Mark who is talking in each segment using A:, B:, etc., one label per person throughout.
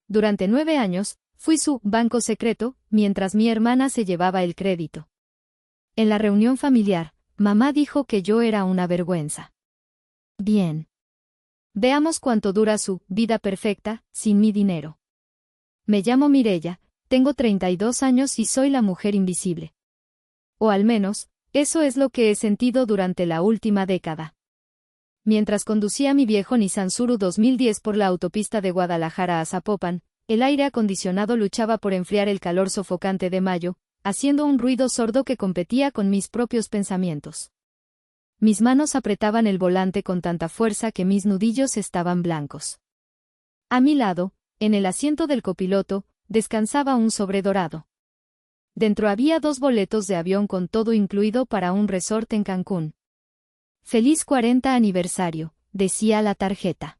A: Durante 9 años, fui su banco secreto, mientras mi hermana se llevaba el crédito. En la reunión familiar, mamá dijo que yo era una vergüenza. Bien. Veamos cuánto dura su vida perfecta, sin mi dinero. Me llamo Mireya, tengo 32 años y soy la mujer invisible. O al menos, eso es lo que he sentido durante la última década. Mientras conducía mi viejo Nissan Suru 2010 por la autopista de Guadalajara a Zapopan, el aire acondicionado luchaba por enfriar el calor sofocante de mayo, haciendo un ruido sordo que competía con mis propios pensamientos. Mis manos apretaban el volante con tanta fuerza que mis nudillos estaban blancos. A mi lado, en el asiento del copiloto, descansaba un sobre dorado. Dentro había 2 boletos de avión con todo incluido para un resort en Cancún. Feliz 40 aniversario, decía la tarjeta.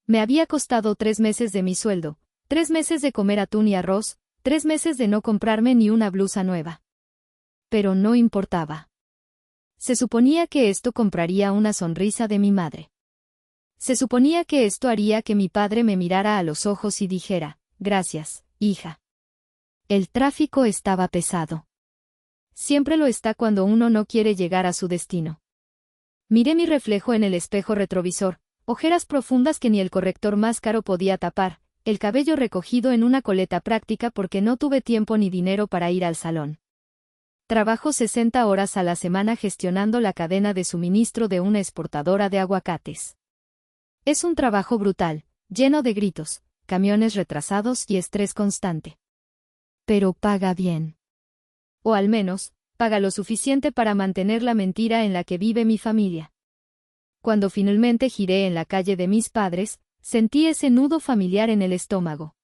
A: Me había costado 3 meses de mi sueldo, 3 meses de comer atún y arroz, 3 meses de no comprarme ni una blusa nueva. Pero no importaba. Se suponía que esto compraría una sonrisa de mi madre. Se suponía que esto haría que mi padre me mirara a los ojos y dijera, gracias, hija. El tráfico estaba pesado. Siempre lo está cuando uno no quiere llegar a su destino. Miré mi reflejo en el espejo retrovisor, ojeras profundas que ni el corrector más caro podía tapar, el cabello recogido en una coleta práctica porque no tuve tiempo ni dinero para ir al salón. Trabajo 60 horas a la semana gestionando la cadena de suministro de una exportadora de aguacates. Es un trabajo brutal, lleno de gritos, camiones retrasados y estrés constante. Pero paga bien. O al menos, paga lo suficiente para mantener la mentira en la que vive mi familia. Cuando finalmente giré en la calle de mis padres, sentí ese nudo familiar en el estómago.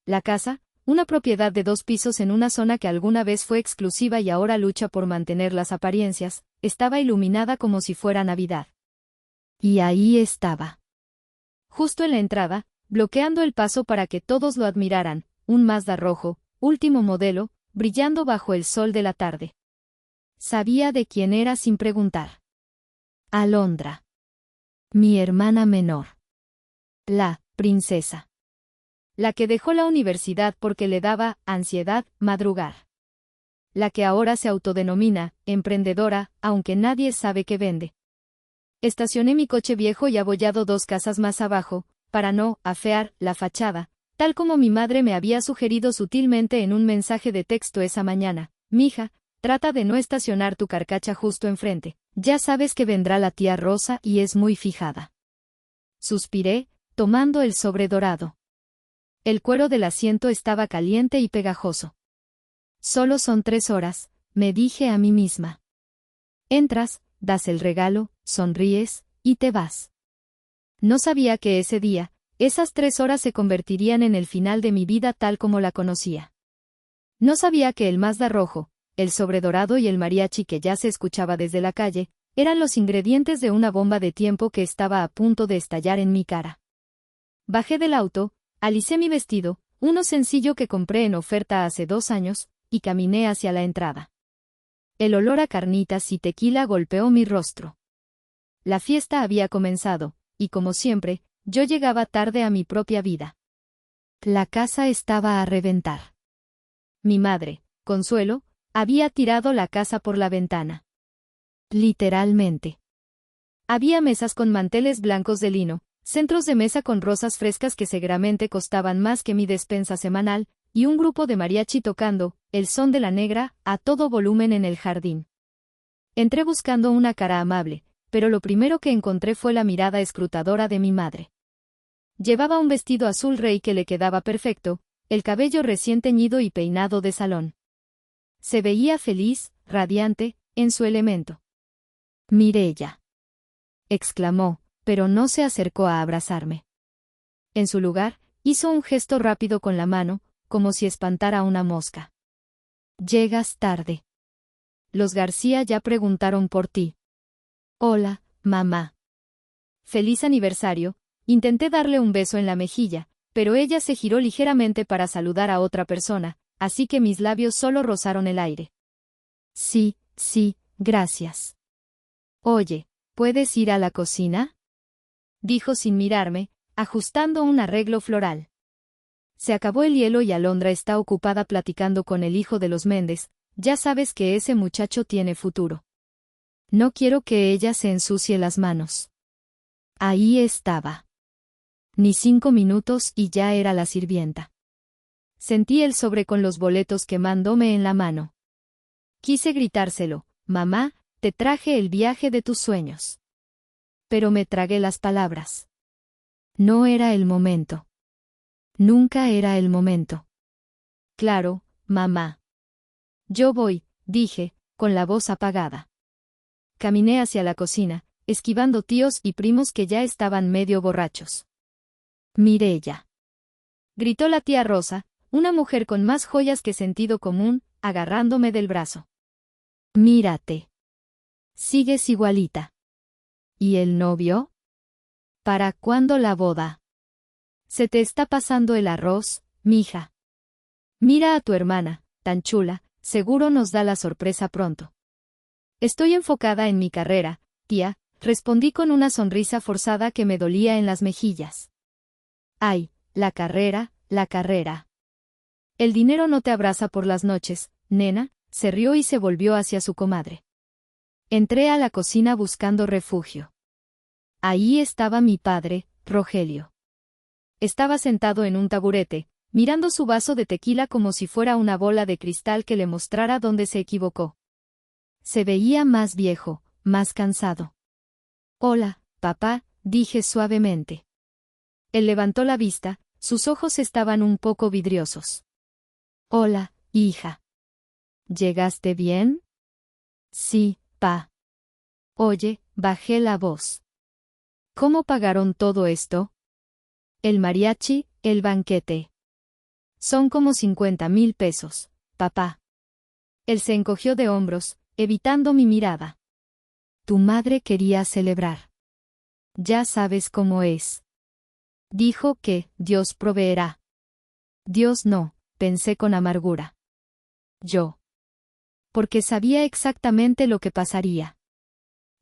A: La casa, una propiedad de 2 pisos en una zona que alguna vez fue exclusiva y ahora lucha por mantener las apariencias, estaba iluminada como si fuera Navidad. Y ahí estaba. Justo en la entrada, bloqueando el paso para que todos lo admiraran, un Mazda rojo, último modelo, brillando bajo el sol de la tarde. Sabía de quién era sin preguntar. Alondra. Mi hermana menor. La princesa. La que dejó la universidad porque le daba ansiedad madrugar. La que ahora se autodenomina emprendedora, aunque nadie sabe qué vende. Estacioné mi coche viejo y abollado 2 casas más abajo, para no afear la fachada, tal como mi madre me había sugerido sutilmente en un mensaje de texto esa mañana. Mija, trata de no estacionar tu carcacha justo enfrente, ya sabes que vendrá la tía Rosa y es muy fijada. Suspiré, tomando el sobre dorado. El cuero del asiento estaba caliente y pegajoso. Solo son 3 horas, me dije a mí misma. Entras, das el regalo, sonríes, y te vas. No sabía que ese día, esas 3 horas se convertirían en el final de mi vida tal como la conocía. No sabía que el Mazda rojo, el sobre dorado y el mariachi que ya se escuchaba desde la calle, eran los ingredientes de una bomba de tiempo que estaba a punto de estallar en mi cara. Bajé del auto, alicé mi vestido, uno sencillo que compré en oferta hace 2 años, y caminé hacia la entrada. El olor a carnitas y tequila golpeó mi rostro. La fiesta había comenzado, y como siempre, yo llegaba tarde a mi propia vida. La casa estaba a reventar. Mi madre, Consuelo, había tirado la casa por la ventana. Literalmente. Había mesas con manteles blancos de lino, centros de mesa con rosas frescas que seguramente costaban más que mi despensa semanal, y un grupo de mariachi tocando, el son de la negra, a todo volumen en el jardín. Entré buscando una cara amable, pero lo primero que encontré fue la mirada escrutadora de mi madre. Llevaba un vestido azul rey que le quedaba perfecto, el cabello recién teñido y peinado de salón. Se veía feliz, radiante, en su elemento. Mireya. Exclamó, pero no se acercó a abrazarme. En su lugar, hizo un gesto rápido con la mano, como si espantara una mosca. Llegas tarde. Los García ya preguntaron por ti. Hola, mamá. Feliz aniversario. Intenté darle un beso en la mejilla, pero ella se giró ligeramente para saludar a otra persona, así que mis labios solo rozaron el aire. Sí, gracias. Oye, ¿puedes ir a la cocina? Dijo sin mirarme, ajustando un arreglo floral. Se acabó el hielo y Alondra está ocupada platicando con el hijo de los Méndez. Ya sabes que ese muchacho tiene futuro. No quiero que ella se ensucie las manos. Ahí estaba. Ni 5 minutos y ya era la sirvienta. Sentí el sobre con los boletos quemándome en la mano. Quise gritárselo: mamá, te traje el viaje de tus sueños. Pero me tragué las palabras. No era el momento. Nunca era el momento. Claro, mamá. Yo voy, dije, con la voz apagada. Caminé hacia la cocina, esquivando tíos y primos que ya estaban medio borrachos. Mireya. Gritó la tía Rosa, una mujer con más joyas que sentido común, agarrándome del brazo. Mírate. Sigues igualita. ¿Y el novio? ¿Para cuándo la boda? Se te está pasando el arroz, mija. Mira a tu hermana, tan chula, seguro nos da la sorpresa pronto. Estoy enfocada en mi carrera, tía, respondí con una sonrisa forzada que me dolía en las mejillas. Ay, la carrera, la carrera. El dinero no te abraza por las noches, nena, se rió y se volvió hacia su comadre. Entré a la cocina buscando refugio. Ahí estaba mi padre, Rogelio. Estaba sentado en un taburete, mirando su vaso de tequila como si fuera una bola de cristal que le mostrara dónde se equivocó. Se veía más viejo, más cansado. Hola, papá, dije suavemente. Él levantó la vista, sus ojos estaban un poco vidriosos. Hola, hija. ¿Llegaste bien? Sí, pa. Oye, bajé la voz. ¿Cómo pagaron todo esto? El mariachi, el banquete. Son como 50,000 pesos, papá. Él se encogió de hombros, evitando mi mirada. Tu madre quería celebrar. Ya sabes cómo es. Dijo que Dios proveerá. Dios no, pensé con amargura. Yo. Porque sabía exactamente lo que pasaría.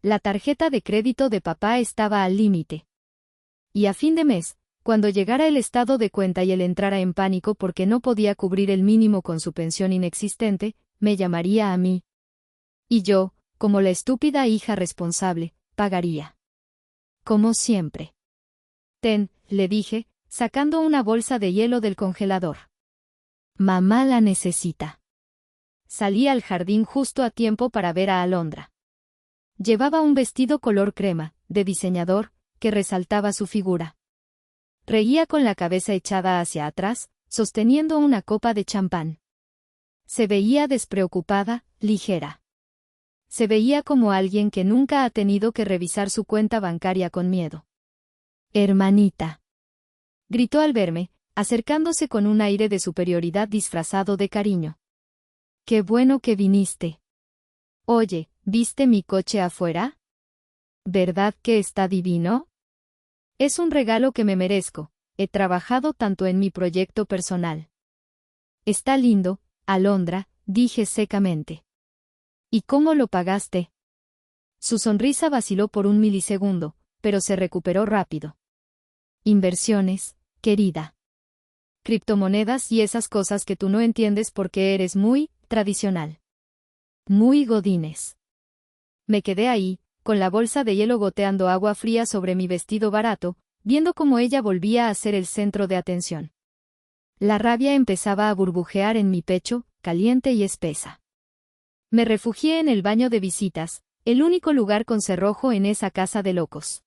A: La tarjeta de crédito de papá estaba al límite. Y a fin de mes, cuando llegara el estado de cuenta y él entrara en pánico porque no podía cubrir el mínimo con su pensión inexistente, me llamaría a mí. Y yo, como la estúpida hija responsable, pagaría. Como siempre. Ten, le dije, sacando una bolsa de hielo del congelador. Mamá la necesita. Salí al jardín justo a tiempo para ver a Alondra. Llevaba un vestido color crema, de diseñador, que resaltaba su figura. Reía con la cabeza echada hacia atrás, sosteniendo una copa de champán. Se veía despreocupada, ligera. Se veía como alguien que nunca ha tenido que revisar su cuenta bancaria con miedo. Hermanita. Gritó al verme, acercándose con un aire de superioridad disfrazado de cariño. Qué bueno que viniste. Oye, ¿viste mi coche afuera? ¿Verdad que está divino? Es un regalo que me merezco, he trabajado tanto en mi proyecto personal. Está lindo, Alondra, dije secamente. ¿Y cómo lo pagaste? Su sonrisa vaciló por un milisegundo, pero se recuperó rápido. Inversiones, querida. Criptomonedas y esas cosas que tú no entiendes porque eres muy tradicional. Muy godines. Me quedé ahí, con la bolsa de hielo goteando agua fría sobre mi vestido barato, viendo cómo ella volvía a ser el centro de atención. La rabia empezaba a burbujear en mi pecho, caliente y espesa. Me refugié en el baño de visitas, el único lugar con cerrojo en esa casa de locos.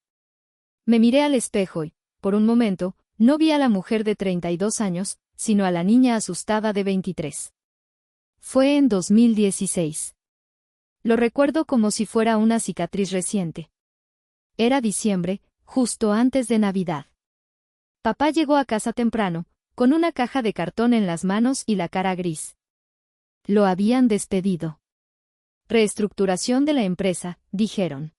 A: Me miré al espejo y, por un momento, no vi a la mujer de 32 años, sino a la niña asustada de 23. Fue en 2016. Lo recuerdo como si fuera una cicatriz reciente. Era diciembre, justo antes de Navidad. Papá llegó a casa temprano, con una caja de cartón en las manos y la cara gris. Lo habían despedido. Reestructuración de la empresa, dijeron.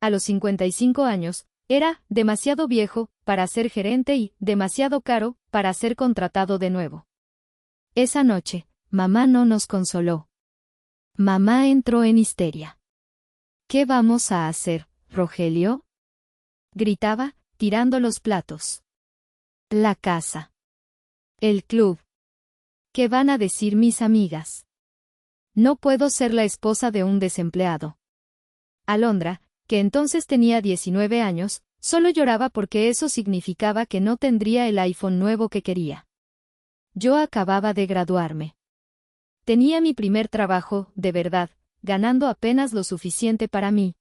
A: A los 55 años, era demasiado viejo para ser gerente y demasiado caro para ser contratado de nuevo. Esa noche, mamá no nos consoló. Mamá entró en histeria. ¿Qué vamos a hacer, Rogelio? Gritaba, tirando los platos. La casa. El club. ¿Qué van a decir mis amigas? No puedo ser la esposa de un desempleado. Alondra, que entonces tenía 19 años, solo lloraba porque eso significaba que no tendría el iPhone nuevo que quería. Yo acababa de graduarme. Tenía mi primer trabajo, de verdad, ganando apenas lo suficiente para mí.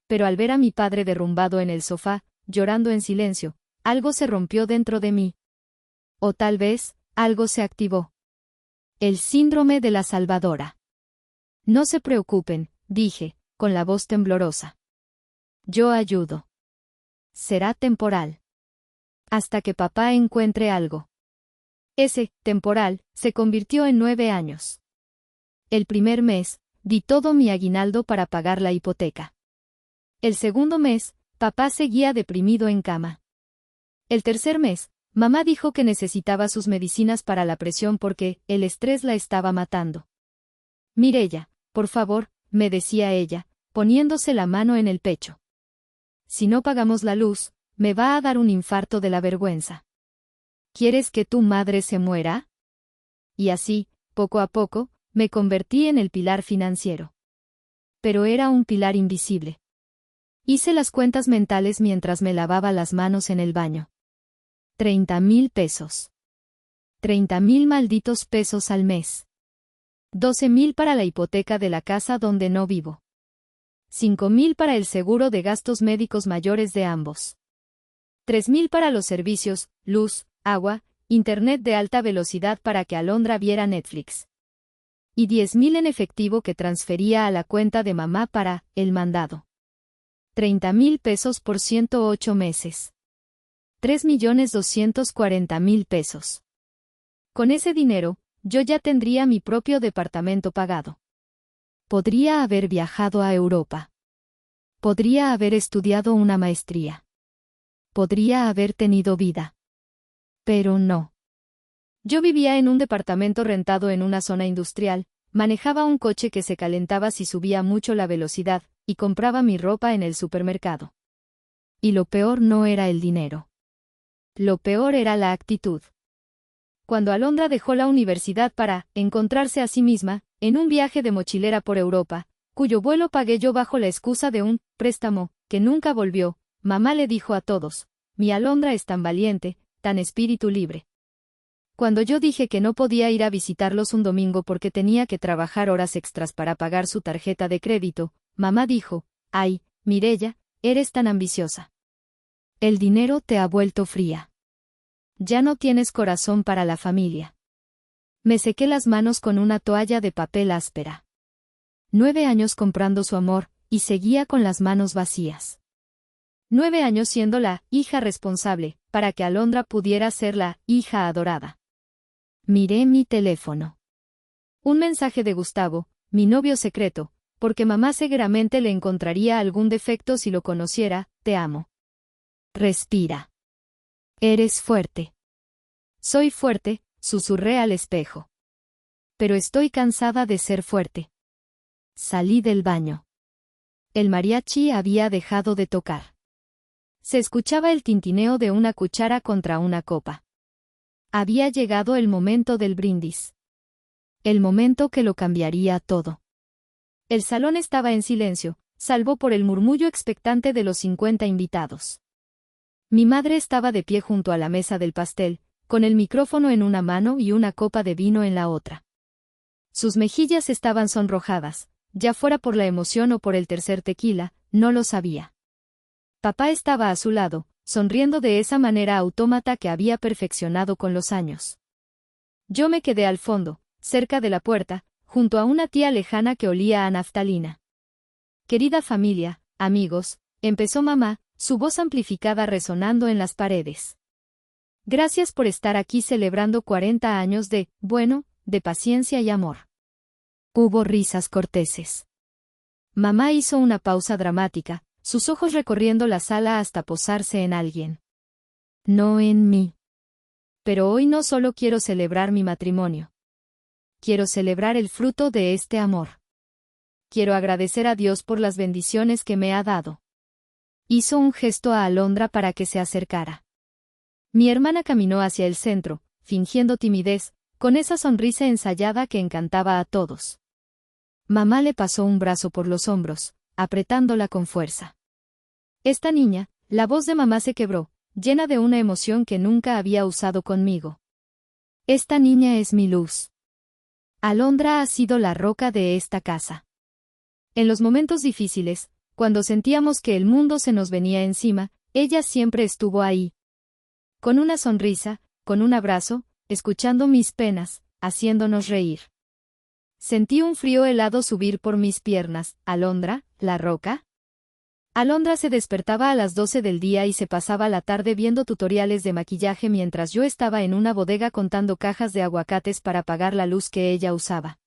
A: Pero al ver a mi padre derrumbado en el sofá, llorando en silencio, algo se rompió dentro de mí. O tal vez, algo se activó. El síndrome de la salvadora. No se preocupen, dije, con la voz temblorosa. Yo ayudo. Será temporal. Hasta que papá encuentre algo. Ese, temporal, se convirtió en 9 años. El primer mes, di todo mi aguinaldo para pagar la hipoteca. El segundo mes, papá seguía deprimido en cama. El tercer mes, mamá dijo que necesitaba sus medicinas para la presión porque el estrés la estaba matando. Mireya, por favor, me decía ella, poniéndose la mano en el pecho. Si no pagamos la luz, me va a dar un infarto de la vergüenza. ¿Quieres que tu madre se muera? Y así, poco a poco, me convertí en el pilar financiero. Pero era un pilar invisible. Hice las cuentas mentales mientras me lavaba las manos en el baño. 30,000 pesos. 30,000 malditos pesos al mes. 12,000 para la hipoteca de la casa donde no vivo. 5,000 para el seguro de gastos médicos mayores de ambos. 3,000 para los servicios, luz, agua, internet de alta velocidad para que Alondra viera Netflix. Y 10,000 en efectivo que transfería a la cuenta de mamá para el mandado. 30,000 pesos por 108 meses. 3,240,000 pesos. Con ese dinero, yo ya tendría mi propio departamento pagado. Podría haber viajado a Europa. Podría haber estudiado una maestría. Podría haber tenido vida. Pero no. Yo vivía en un departamento rentado en una zona industrial, manejaba un coche que se calentaba si subía mucho la velocidad, y compraba mi ropa en el supermercado. Y lo peor no era el dinero. Lo peor era la actitud. Cuando Alondra dejó la universidad para encontrarse a sí misma, en un viaje de mochilera por Europa, cuyo vuelo pagué yo bajo la excusa de un préstamo, que nunca volvió, mamá le dijo a todos, mi Alondra es tan valiente, tan espíritu libre. Cuando yo dije que no podía ir a visitarlos un domingo porque tenía que trabajar horas extras para pagar su tarjeta de crédito, mamá dijo, ay, Mireya, eres tan ambiciosa. El dinero te ha vuelto fría. Ya no tienes corazón para la familia. Me sequé las manos con una toalla de papel áspera. 9 años comprando su amor, y seguía con las manos vacías. 9 años siendo la hija responsable, para que Alondra pudiera ser la hija adorada. Miré mi teléfono. Un mensaje de Gustavo, mi novio secreto, porque mamá seguramente le encontraría algún defecto si lo conociera, te amo. Respira. Eres fuerte. Soy fuerte, susurré al espejo. Pero estoy cansada de ser fuerte. Salí del baño. El mariachi había dejado de tocar. Se escuchaba el tintineo de una cuchara contra una copa. Había llegado el momento del brindis. El momento que lo cambiaría todo. El salón estaba en silencio, salvo por el murmullo expectante de los 50 invitados. Mi madre estaba de pie junto a la mesa del pastel, con el micrófono en una mano y una copa de vino en la otra. Sus mejillas estaban sonrojadas, ya fuera por la emoción o por el tercer tequila, no lo sabía. Papá estaba a su lado, sonriendo de esa manera autómata que había perfeccionado con los años. Yo me quedé al fondo, cerca de la puerta, junto a una tía lejana que olía a naftalina. Querida familia, amigos, empezó mamá, su voz amplificada resonando en las paredes. Gracias por estar aquí celebrando 40 años de, bueno, de paciencia y amor. Hubo risas corteses. Mamá hizo una pausa dramática, sus ojos recorriendo la sala hasta posarse en alguien. No en mí. Pero hoy no solo quiero celebrar mi matrimonio. Quiero celebrar el fruto de este amor. Quiero agradecer a Dios por las bendiciones que me ha dado. Hizo un gesto a Alondra para que se acercara. Mi hermana caminó hacia el centro, fingiendo timidez, con esa sonrisa ensayada que encantaba a todos. Mamá le pasó un brazo por los hombros, apretándola con fuerza. Esta niña, la voz de mamá se quebró, llena de una emoción que nunca había usado conmigo. Esta niña es mi luz. Alondra ha sido la roca de esta casa. En los momentos difíciles, cuando sentíamos que el mundo se nos venía encima, ella siempre estuvo ahí. Con una sonrisa, con un abrazo, escuchando mis penas, haciéndonos reír. Sentí un frío helado subir por mis piernas. ¿Alondra, la roca? Alondra se despertaba a las 12 del día y se pasaba la tarde viendo tutoriales de maquillaje mientras yo estaba en una bodega contando cajas de aguacates para pagar la luz que ella usaba.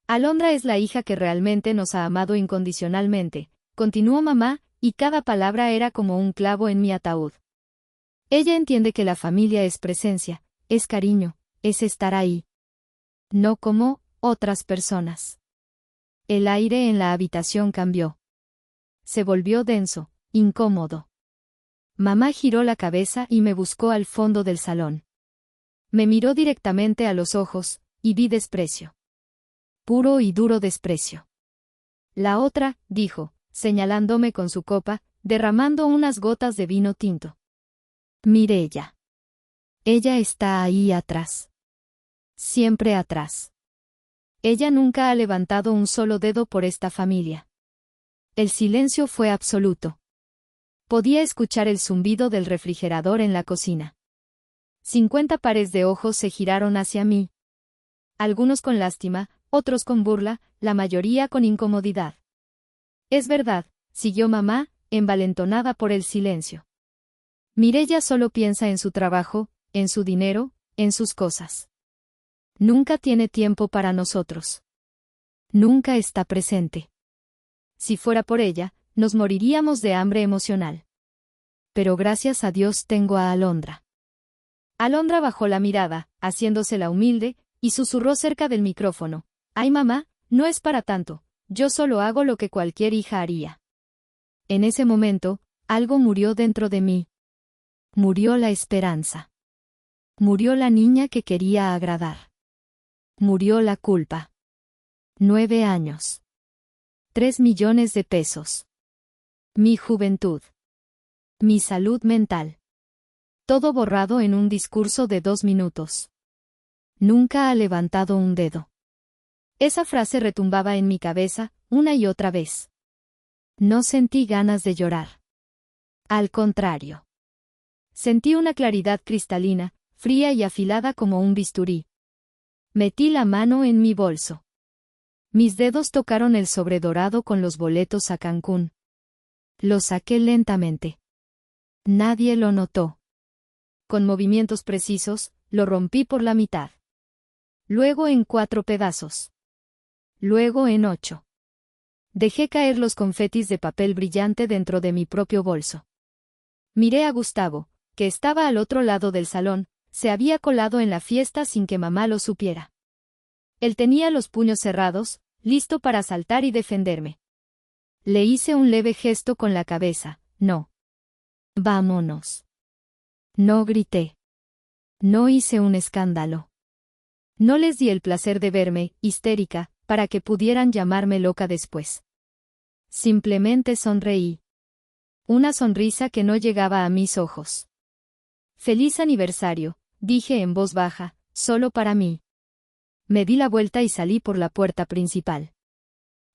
A: Alondra es la hija que realmente nos ha amado incondicionalmente, continuó mamá, y cada palabra era como un clavo en mi ataúd. Ella entiende que la familia es presencia, es cariño, es estar ahí. No como otras personas. El aire en la habitación cambió. Se volvió denso, incómodo. Mamá giró la cabeza y me buscó al fondo del salón. Me miró directamente a los ojos, y vi desprecio. Puro y duro desprecio. La otra, dijo, señalándome con su copa, derramando unas gotas de vino tinto. Mireya. Ella está ahí atrás. Siempre atrás. Ella nunca ha levantado un solo dedo por esta familia. El silencio fue absoluto. Podía escuchar el zumbido del refrigerador en la cocina. 50 pares de ojos se giraron hacia mí. Algunos con lástima, otros con burla, la mayoría con incomodidad. Es verdad, siguió mamá, envalentonada por el silencio. Mireya solo piensa en su trabajo, en su dinero, en sus cosas. Nunca tiene tiempo para nosotros. Nunca está presente. Si fuera por ella, nos moriríamos de hambre emocional. Pero gracias a Dios tengo a Alondra. Alondra bajó la mirada, haciéndose la humilde, y susurró cerca del micrófono. Ay mamá, no es para tanto, yo solo hago lo que cualquier hija haría. En ese momento, algo murió dentro de mí. Murió la esperanza. Murió la niña que quería agradar. Murió la culpa. 9 años. 3 millones de pesos. Mi juventud. Mi salud mental. Todo borrado en un discurso de 2 minutos. Nunca ha levantado un dedo. Esa frase retumbaba en mi cabeza, una y otra vez. No sentí ganas de llorar. Al contrario. Sentí una claridad cristalina, fría y afilada como un bisturí. Metí la mano en mi bolso. Mis dedos tocaron el sobredorado con los boletos a Cancún. Lo saqué lentamente. Nadie lo notó. Con movimientos precisos, lo rompí por la mitad. Luego en 4 pedazos. Luego en 8. Dejé caer los confetis de papel brillante dentro de mi propio bolso. Miré a Gustavo, que estaba al otro lado del salón, se había colado en la fiesta sin que mamá lo supiera. Él tenía los puños cerrados, listo para saltar y defenderme. Le hice un leve gesto con la cabeza, no. Vámonos. No grité. No hice un escándalo. No les di el placer de verme, histérica, para que pudieran llamarme loca después. Simplemente sonreí. Una sonrisa que no llegaba a mis ojos. Feliz aniversario, dije en voz baja, solo para mí. Me di la vuelta y salí por la puerta principal.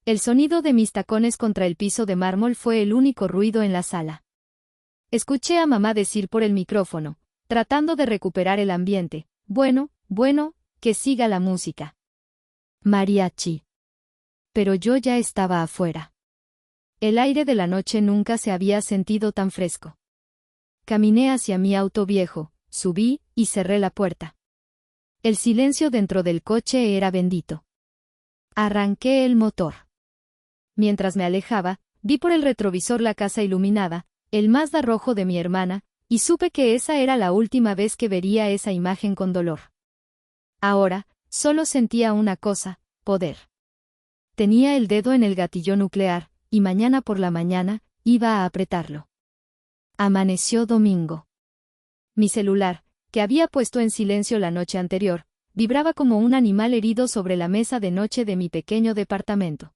A: El sonido de mis tacones contra el piso de mármol fue el único ruido en la sala. Escuché a mamá decir por el micrófono, tratando de recuperar el ambiente, bueno, que siga la música. Mariachi. Pero yo ya estaba afuera. El aire de la noche nunca se había sentido tan fresco. Caminé hacia mi auto viejo, subí, y cerré la puerta. El silencio dentro del coche era bendito. Arranqué el motor. Mientras me alejaba, vi por el retrovisor la casa iluminada, el Mazda rojo de mi hermana, y supe que esa era la última vez que vería esa imagen con dolor. Ahora, solo sentía una cosa, poder. Tenía el dedo en el gatillo nuclear, y mañana por la mañana, iba a apretarlo. Amaneció domingo. Mi celular, que había puesto en silencio la noche anterior, vibraba como un animal herido sobre la mesa de noche de mi pequeño departamento.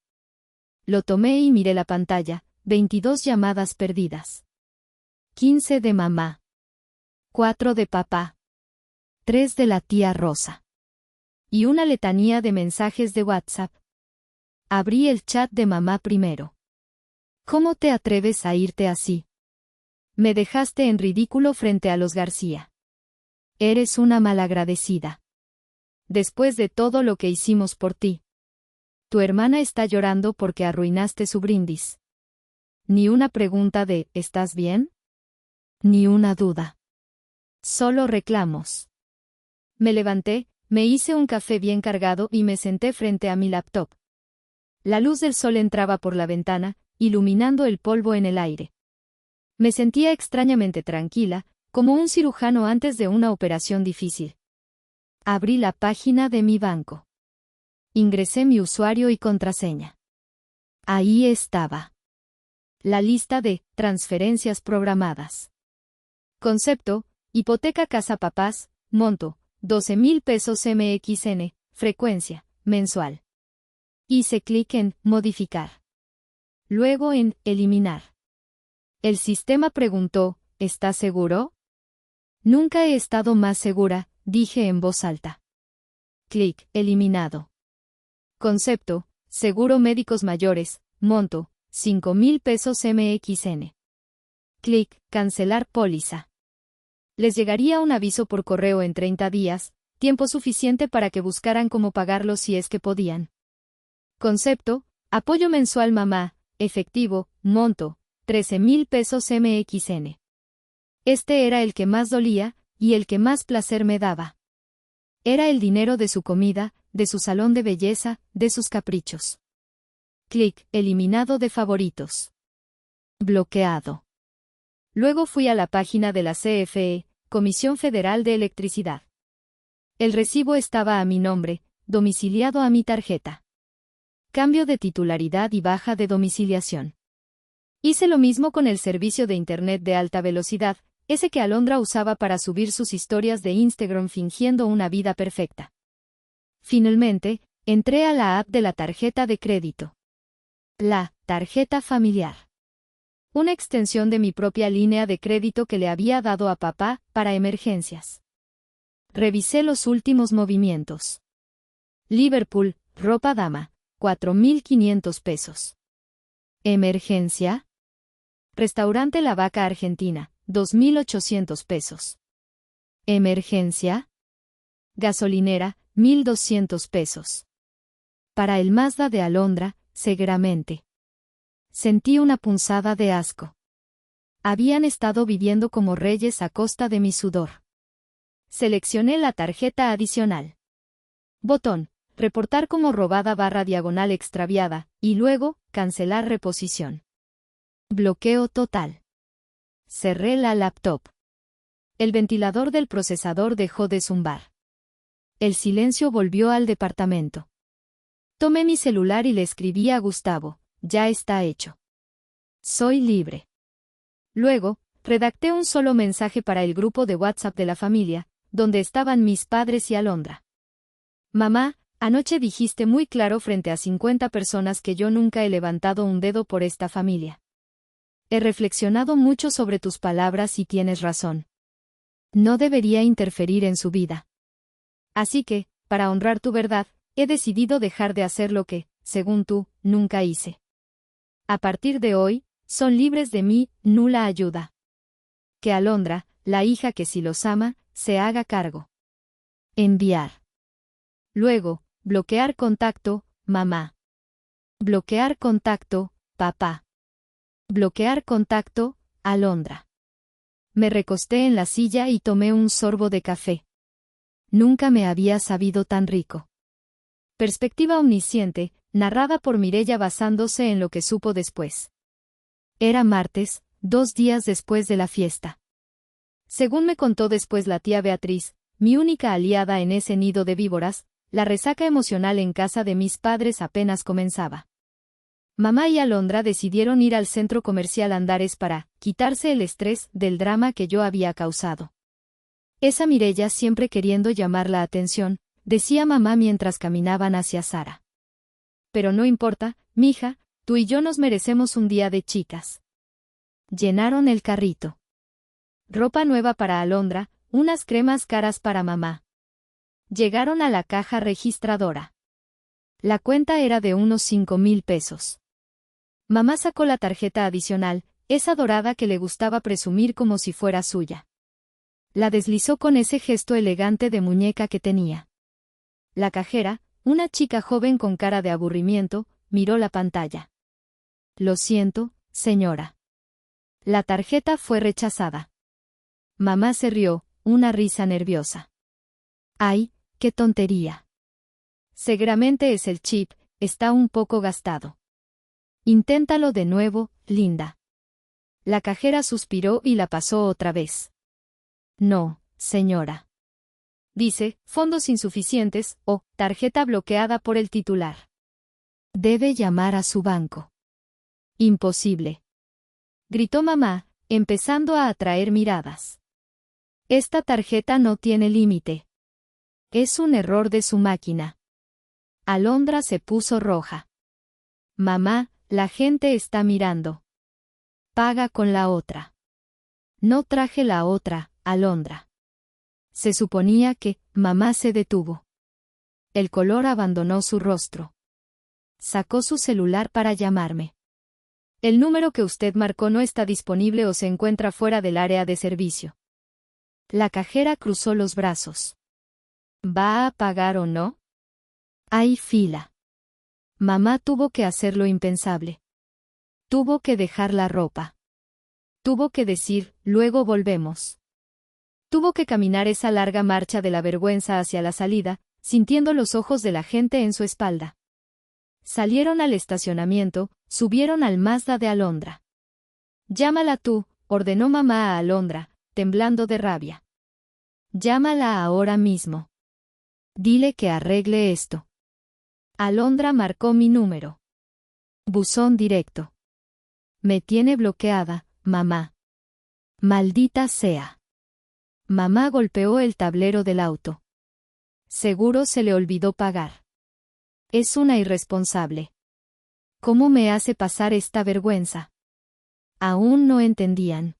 A: Lo tomé y miré la pantalla, 22 llamadas perdidas. 15 de mamá. 4 de papá. 3 de la tía Rosa. Y una letanía de mensajes de WhatsApp. Abrí el chat de mamá primero. ¿Cómo te atreves a irte así? Me dejaste en ridículo frente a los García. Eres una malagradecida. Después de todo lo que hicimos por ti. Tu hermana está llorando porque arruinaste su brindis. Ni una pregunta de ¿estás bien? Ni una duda. Solo reclamos. Me levanté, me hice un café bien cargado y me senté frente a mi laptop. La luz del sol entraba por la ventana, iluminando el polvo en el aire. Me sentía extrañamente tranquila, como un cirujano antes de una operación difícil. Abrí la página de mi banco. Ingresé mi usuario y contraseña. Ahí estaba. La lista de transferencias programadas. Concepto: hipoteca casa papás, monto, 12,000 pesos MXN, frecuencia, mensual. Hice clic en modificar. Luego en eliminar. El sistema preguntó, ¿estás seguro? Nunca he estado más segura, dije en voz alta. Clic, eliminado. Concepto: seguro médicos mayores, monto, 5,000 pesos MXN. Clic, cancelar póliza. Les llegaría un aviso por correo en 30 días, tiempo suficiente para que buscaran cómo pagarlo si es que podían. Concepto: apoyo mensual mamá, efectivo, monto, 13,000 pesos MXN. Este era el que más dolía, y el que más placer me daba. Era el dinero de su comida, de su salón de belleza, de sus caprichos. Clic, eliminado de favoritos. Bloqueado. Luego fui a la página de la CFE, Comisión Federal de Electricidad. El recibo estaba a mi nombre, domiciliado a mi tarjeta. Cambio de titularidad y baja de domiciliación. Hice lo mismo con el servicio de Internet de alta velocidad, ese que Alondra usaba para subir sus historias de Instagram fingiendo una vida perfecta. Finalmente, entré a la app de la tarjeta de crédito. La tarjeta familiar. Una extensión de mi propia línea de crédito que le había dado a papá para emergencias. Revisé los últimos movimientos. Liverpool, ropa dama, 4,500 pesos. Emergencia. Restaurante La Vaca Argentina, 2,800 pesos. Emergencia. Gasolinera, 1,200 pesos. Para el Mazda de Alondra, seguramente. Sentí una punzada de asco. Habían estado viviendo como reyes a costa de mi sudor. Seleccioné la tarjeta adicional. Botón, reportar como robada / extraviada, y luego, cancelar reposición. Bloqueo total. Cerré la laptop. El ventilador del procesador dejó de zumbar. El silencio volvió al departamento. Tomé mi celular y le escribí a Gustavo, ya está hecho. Soy libre. Luego, redacté un solo mensaje para el grupo de WhatsApp de la familia, donde estaban mis padres y Alondra. Mamá, anoche dijiste muy claro frente a 50 personas que yo nunca he levantado un dedo por esta familia. He reflexionado mucho sobre tus palabras y tienes razón. No debería interferir en su vida. Así que, para honrar tu verdad, he decidido dejar de hacer lo que, según tú, nunca hice. A partir de hoy, son libres de mi nula ayuda. Que Alondra, la hija que sí los ama, se haga cargo. Enviar. Luego, bloquear contacto, mamá. Bloquear contacto, papá. Bloquear contacto, Alondra. Me recosté en la silla y tomé un sorbo de café. Nunca me había sabido tan rico. Perspectiva omnisciente, narrada por Mireya basándose en lo que supo después. Era martes, 2 días después de la fiesta. Según me contó después la tía Beatriz, mi única aliada en ese nido de víboras, la resaca emocional en casa de mis padres apenas comenzaba. Mamá y Alondra decidieron ir al centro comercial Andares para quitarse el estrés del drama que yo había causado. Esa Mireya siempre queriendo llamar la atención, decía mamá mientras caminaban hacia Sara. Pero no importa, mija, tú y yo nos merecemos un día de chicas. Llenaron el carrito. Ropa nueva para Alondra, unas cremas caras para mamá. Llegaron a la caja registradora. La cuenta era de unos 5,000 pesos. Mamá sacó la tarjeta adicional, esa dorada que le gustaba presumir como si fuera suya. La deslizó con ese gesto elegante de muñeca que tenía. La cajera, una chica joven con cara de aburrimiento, miró la pantalla. Lo siento, señora. La tarjeta fue rechazada. Mamá se rió, una risa nerviosa. ¡Ay, qué tontería! Seguramente es el chip, está un poco gastado. Inténtalo de nuevo, linda. La cajera suspiró y la pasó otra vez. No, señora. Dice, fondos insuficientes o tarjeta bloqueada por el titular. Debe llamar a su banco. Imposible. Gritó mamá, empezando a atraer miradas. Esta tarjeta no tiene límite. Es un error de su máquina. Alondra se puso roja. Mamá, la gente está mirando. Paga con la otra. No traje la otra, Alondra. Se suponía que, mamá se detuvo. El color abandonó su rostro. Sacó su celular para llamarme. El número que usted marcó no está disponible o se encuentra fuera del área de servicio. La cajera cruzó los brazos. ¿Va a pagar o no? Hay fila. Mamá tuvo que hacer lo impensable. Tuvo que dejar la ropa. Tuvo que decir, luego volvemos. Tuvo que caminar esa larga marcha de la vergüenza hacia la salida, sintiendo los ojos de la gente en su espalda. Salieron al estacionamiento, subieron al Mazda de Alondra. Llámala tú, ordenó mamá a Alondra, temblando de rabia. Llámala ahora mismo. Dile que arregle esto. Alondra marcó mi número. Buzón directo. Me tiene bloqueada, mamá. Maldita sea. Mamá golpeó el tablero del auto. Seguro se le olvidó pagar. Es una irresponsable. ¿Cómo me hace pasar esta vergüenza? Aún no entendían.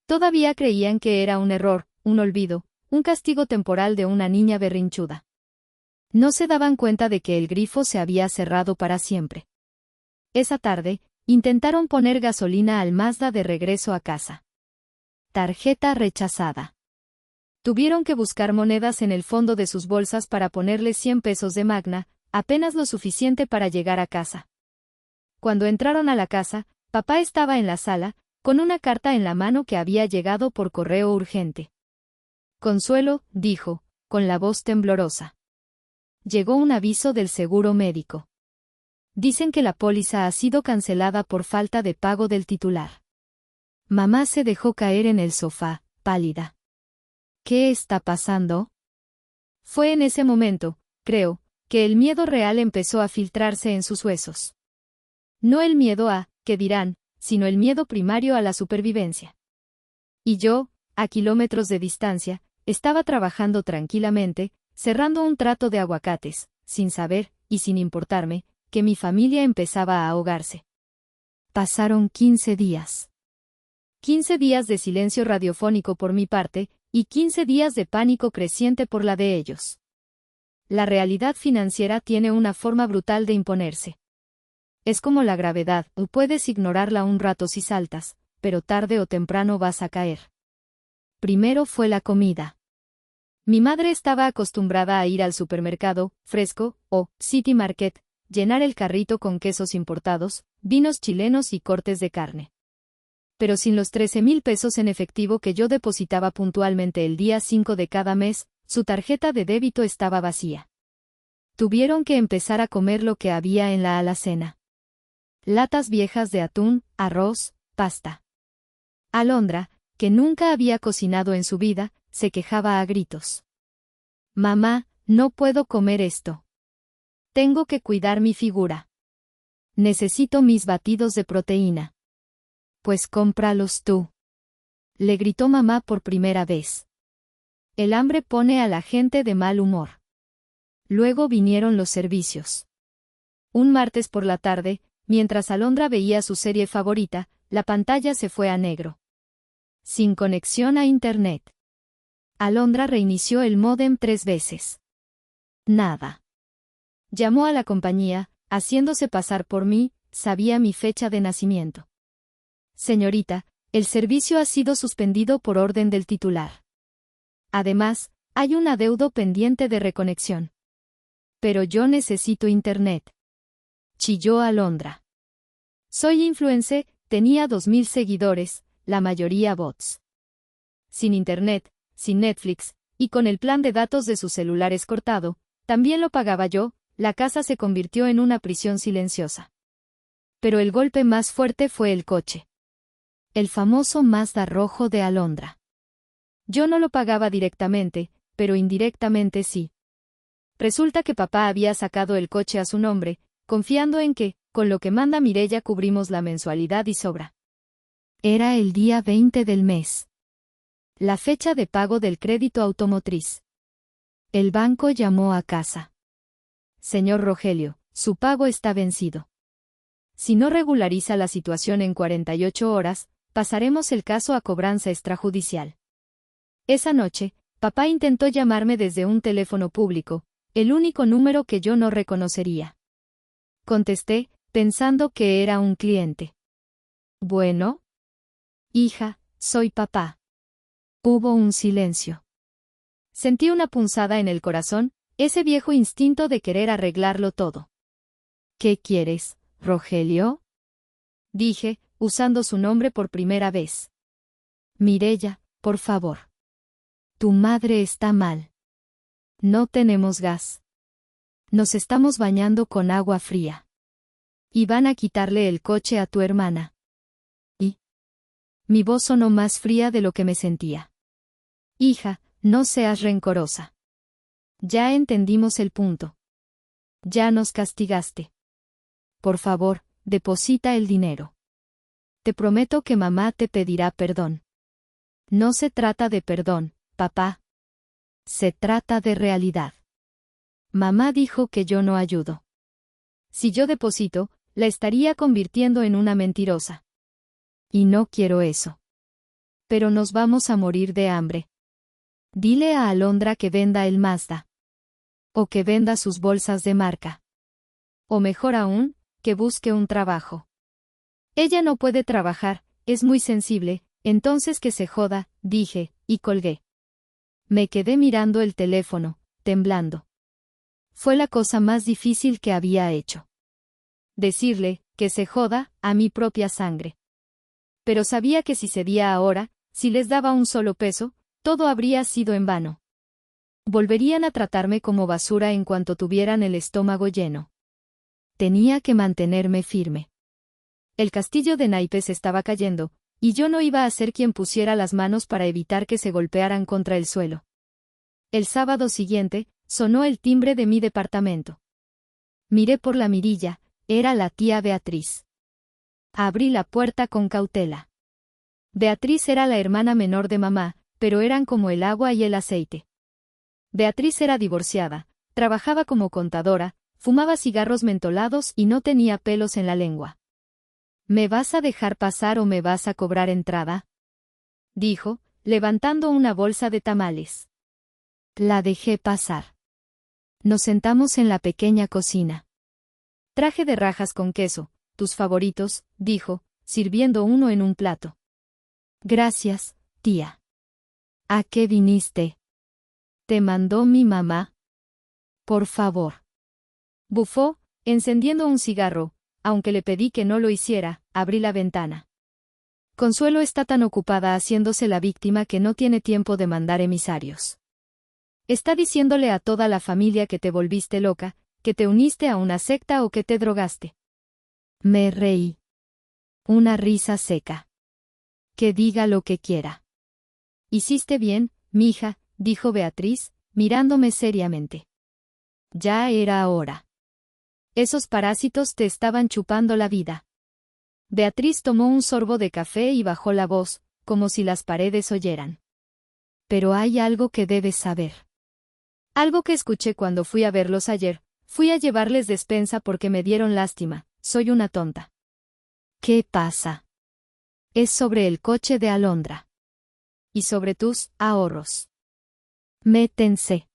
A: Todavía creían que era un error, un olvido, un castigo temporal de una niña berrinchuda. No se daban cuenta de que el grifo se había cerrado para siempre. Esa tarde, intentaron poner gasolina al Mazda de regreso a casa. Tarjeta rechazada. Tuvieron que buscar monedas en el fondo de sus bolsas para ponerle 100 pesos de Magna, apenas lo suficiente para llegar a casa. Cuando entraron a la casa, papá estaba en la sala, con una carta en la mano que había llegado por correo urgente. Consuelo, dijo, con la voz temblorosa. Llegó un aviso del seguro médico. Dicen que la póliza ha sido cancelada por falta de pago del titular. Mamá se dejó caer en el sofá, pálida. ¿Qué está pasando? Fue en ese momento, creo, que el miedo real empezó a filtrarse en sus huesos. No el miedo a, ¿qué dirán?, sino el miedo primario a la supervivencia. Y yo, a kilómetros de distancia, estaba trabajando tranquilamente, cerrando un trato de aguacates, sin saber, y sin importarme, que mi familia empezaba a ahogarse. Pasaron 15 días. 15 días de silencio radiofónico por mi parte, y 15 días de pánico creciente por la de ellos. La realidad financiera tiene una forma brutal de imponerse. Es como la gravedad, puedes ignorarla un rato si saltas, pero tarde o temprano vas a caer. Primero fue la comida. Mi madre estaba acostumbrada a ir al supermercado, Fresco, o City Market, llenar el carrito con quesos importados, vinos chilenos y cortes de carne. Pero sin los 13,000 pesos en efectivo que yo depositaba puntualmente el día 5 de cada mes, su tarjeta de débito estaba vacía. Tuvieron que empezar a comer lo que había en la alacena. Latas viejas de atún, arroz, pasta. Alondra, que nunca había cocinado en su vida, se quejaba a gritos. Mamá, no puedo comer esto. Tengo que cuidar mi figura. Necesito mis batidos de proteína. Pues cómpralos tú. Le gritó mamá por primera vez. El hambre pone a la gente de mal humor. Luego vinieron los servicios. Un martes por la tarde, mientras Alondra veía su serie favorita, la pantalla se fue a negro. Sin conexión a Internet. Alondra reinició el módem 3 veces. Nada. Llamó a la compañía, haciéndose pasar por mí, sabía mi fecha de nacimiento. Señorita, el servicio ha sido suspendido por orden del titular. Además, hay un adeudo pendiente de reconexión. Pero yo necesito Internet. Chilló Alondra. Soy influencer, tenía 2000 seguidores, la mayoría bots. Sin Internet, sin Netflix, y con el plan de datos de sus celulares cortado, también lo pagaba yo, la casa se convirtió en una prisión silenciosa. Pero el golpe más fuerte fue el coche. El famoso Mazda rojo de Alondra. Yo no lo pagaba directamente, pero indirectamente sí. Resulta que papá había sacado el coche a su nombre, confiando en que, con lo que manda Mireya cubrimos la mensualidad y sobra. Era el día 20 del mes. La fecha de pago del crédito automotriz. El banco llamó a casa. Señor Rogelio, su pago está vencido. Si no regulariza la situación en 48 horas, pasaremos el caso a cobranza extrajudicial. Esa noche, papá intentó llamarme desde un teléfono público, el único número que yo no reconocería. Contesté, pensando que era un cliente. Bueno. Hija, soy papá. Hubo un silencio. Sentí una punzada en el corazón, ese viejo instinto de querer arreglarlo todo. ¿Qué quieres, Rogelio? Dije, usando su nombre por primera vez. Mireya, por favor. Tu madre está mal. No tenemos gas. Nos estamos bañando con agua fría. Y van a quitarle el coche a tu hermana. Y mi voz sonó más fría de lo que me sentía. Hija, no seas rencorosa. Ya entendimos el punto. Ya nos castigaste. Por favor, deposita el dinero. Te prometo que mamá te pedirá perdón. No se trata de perdón, papá. Se trata de realidad. Mamá dijo que yo no ayudo. Si yo deposito, la estaría convirtiendo en una mentirosa. Y no quiero eso. Pero nos vamos a morir de hambre. Dile a Alondra que venda el Mazda. O que venda sus bolsas de marca. O mejor aún, que busque un trabajo. Ella no puede trabajar, es muy sensible, entonces que se joda, dije, y colgué. Me quedé mirando el teléfono, temblando. Fue la cosa más difícil que había hecho. Decirle, que se joda, a mi propia sangre. Pero sabía que si cedía ahora, si les daba un solo peso, todo habría sido en vano. Volverían a tratarme como basura en cuanto tuvieran el estómago lleno. Tenía que mantenerme firme. El castillo de naipes estaba cayendo, y yo no iba a ser quien pusiera las manos para evitar que se golpearan contra el suelo. El sábado siguiente, sonó el timbre de mi departamento. Miré por la mirilla, era la tía Beatriz. Abrí la puerta con cautela. Beatriz era la hermana menor de mamá, pero eran como el agua y el aceite. Beatriz era divorciada, trabajaba como contadora, fumaba cigarros mentolados y no tenía pelos en la lengua. ¿Me vas a dejar pasar o me vas a cobrar entrada?, dijo, levantando una bolsa de tamales. La dejé pasar. Nos sentamos en la pequeña cocina. Traje de rajas con queso, tus favoritos, dijo, sirviendo uno en un plato. Gracias, tía. ¿A qué viniste? ¿Te mandó mi mamá? Por favor. Bufó, encendiendo un cigarro, aunque le pedí que no lo hiciera, abrí la ventana. Consuelo está tan ocupada haciéndose la víctima que no tiene tiempo de mandar emisarios. Está diciéndole a toda la familia que te volviste loca, que te uniste a una secta o que te drogaste. Me reí. Una risa seca. Que diga lo que quiera. Hiciste bien, mija, dijo Beatriz, mirándome seriamente. Ya era hora. Esos parásitos te estaban chupando la vida. Beatriz tomó un sorbo de café y bajó la voz, como si las paredes oyeran. Pero hay algo que debes saber. Algo que escuché cuando fui a verlos ayer. Fui a llevarles despensa porque me dieron lástima. Soy una tonta. ¿Qué pasa? Es sobre el coche de Alondra. Y sobre tus ahorros. Métense.